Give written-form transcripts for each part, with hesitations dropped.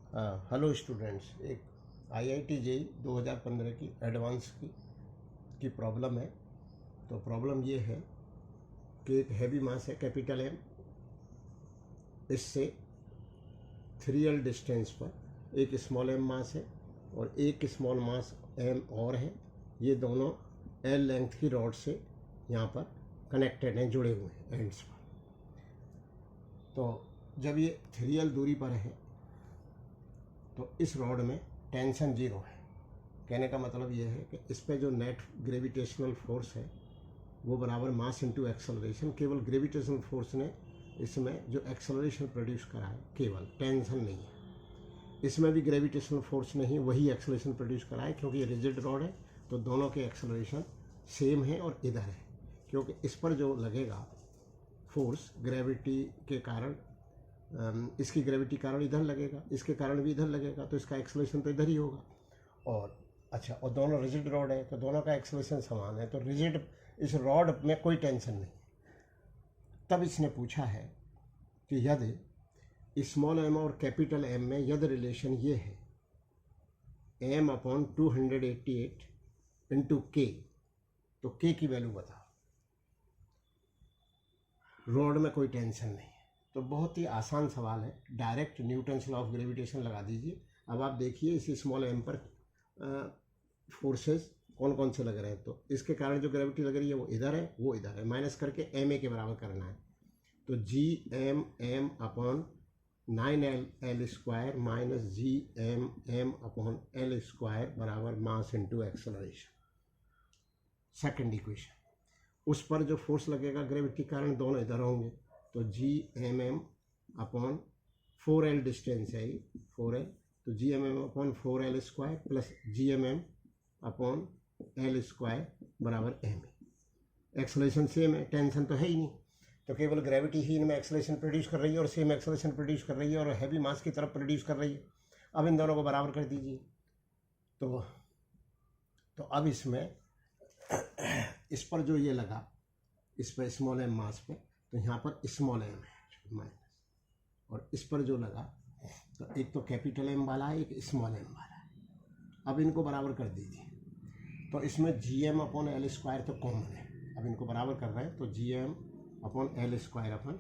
Hello students, एक IIT JEE 2015 की advance की प्रॉब्लम है। तो प्रॉब्लम ये है कि एक हैवी मास है कैपिटल M, इससे 3L डिस्टेंस पर एक स्मॉल m मास है और एक स्मॉल मास m और है। ये दोनों L लेंथ की रॉड से यहाँ पर कनेक्टेड हैं, जुड़े हुए हैं एंड्स पर। तो जब ये 3L दूरी पर है तो इस रॉड में टेंशन 0 है। कहने का मतलब ये है कि इस पे जो नेट ग्रेविटेशनल फोर्स है वो बराबर मास इंटू एक्सेलरेशन। केवल ग्रेविटेशनल फोर्स ने इसमें जो एक्सेलरेशन प्रोड्यूस करा है, केवल टेंशन नहीं है। इसमें भी ग्रेविटेशनल फोर्स नहीं, वही एक्सेलरेशन प्रोड्यूस करा है। क्योंकि ये रिजिड रॉड है तो दोनों के एक्सेलरेशन सेम है और इधर है, क्योंकि इस पर जो लगेगा फोर्स ग्रेविटी के कारण, इसकी ग्रेविटी कारण इधर लगेगा, इसके कारण भी इधर लगेगा, तो इसका एक्सेलरेशन तो इधर ही होगा। और अच्छा, और दोनों रिजिड रॉड है तो दोनों का एक्सेलरेशन समान है, तो रिजिड इस रॉड में कोई टेंशन नहीं। तब इसने पूछा है कि यदि स्मॉल m और कैपिटल M में यदि रिलेशन ये है m/288 इंटू k, तो k की वैल्यू बताओ। रॉड में कोई टेंशन नहीं है, तो बहुत ही आसान सवाल है। Direct Newton's law of gravitation लगा दीजिए। अब आप देखिए इस स्मॉल m पर फोर्सेस कौन कौन से लग रहे हैं। तो इसके कारण जो ग्रेविटी लग रही है वो इधर है, वो इधर है, माइनस करके ma के बराबर करना है। तो GM/9L² माइनस GM/L² बराबर mass into acceleration. Second equation, उस पर जो फोर्स लगेगा ग्रेविटी कारण दोनों इधर होंगे, तो GMM/4L डिस्टेंस है, 4L, तो GMM/4L² प्लस GMM/L² बराबर m। एक्सेलरेशन सेम है, टेंशन तो है ही नहीं, तो केवल ग्रेविटी ही इनमें एक्सेलरेशन प्रोड्यूस कर रही है और सेम एक्सेलरेशन प्रोड्यूस कर रही है और हैवी मास की तरफ प्रोड्यूस कर रही है। अब इन दोनों को बराबर कर दीजिए। तो अब इसमें इस पर जो ये लगा, इस पर स्मॉल m मास पे, तो यहाँ पर स्मॉल m है माइनस, और इस पर जो लगा तो एक तो कैपिटल M वाला है, एक स्मॉल m वाला है। अब इनको बराबर कर दीजिए। तो इसमें GM/L² तो कॉमन है, अब इनको बराबर कर रहे हैं तो GM/L² अपन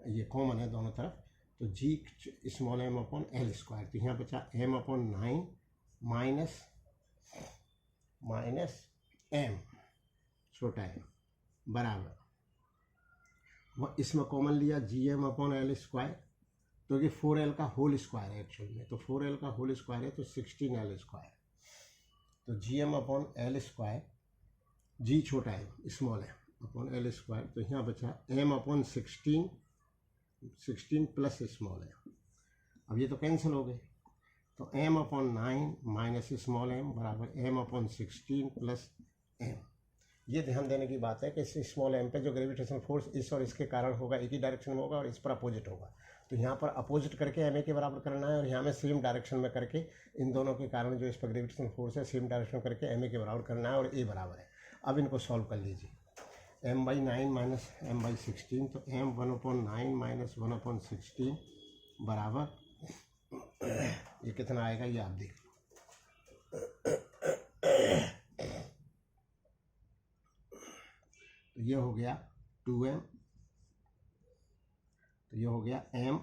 ये कॉमन है दोनों तरफ, तो G स्मॉल m/L², तो यहाँ बचा m/9 माइनस m छोटा m बराबर, वह इसमें कॉमन लिया GM/L², तो ये 4L का होल स्क्वायर है एक्चुअल में, तो 4L का होल स्क्वायर है तो 16L², तो GM/L², G छोटा है स्मॉल m/L², तो यहाँ बचा m/16 प्लस स्मॉल m। अब ये तो कैंसिल हो गए, तो m/9 माइनस स्मॉल m बराबर m/16 प्लस m। ये ध्यान देने की बात है कि इस स्मॉल m पे जो ग्रेविटेशनल फोर्स इस और इसके कारण होगा, एक ही डायरेक्शन में होगा और इस पर अपोजिट होगा, तो यहाँ पर अपोजिट करके ma के बराबर करना है, और यहाँ में सेम डायरेक्शन में करके इन दोनों के कारण जो इस पर ग्रेविटेशनल फोर्स है सेम डायरेक्शन करके ma के बराबर करना है, और a बराबर है। अब इनको सॉल्व कर लीजिए। m/9 माइनस m/16, तो m1/9 माइनस 1/16 बराबर, ये कितना आएगा ये आप देख लो। तो ये हो गया 2m, तो ये हो गया m,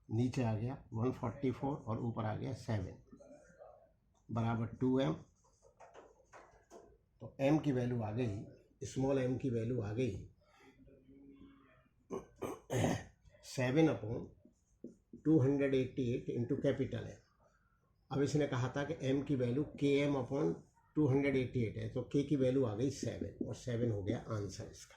नीचे आ गया 144 और ऊपर आ गया 7 बराबर 2m। तो m की वैल्यू आ गई, स्मॉल m की वैल्यू आ गई 7/288 इंटू कैपिटल M। अब इसने कहा था कि m की वैल्यू km/288 है, तो k की वैल्यू आ गई 7, और 7 हो गया आंसर इसका।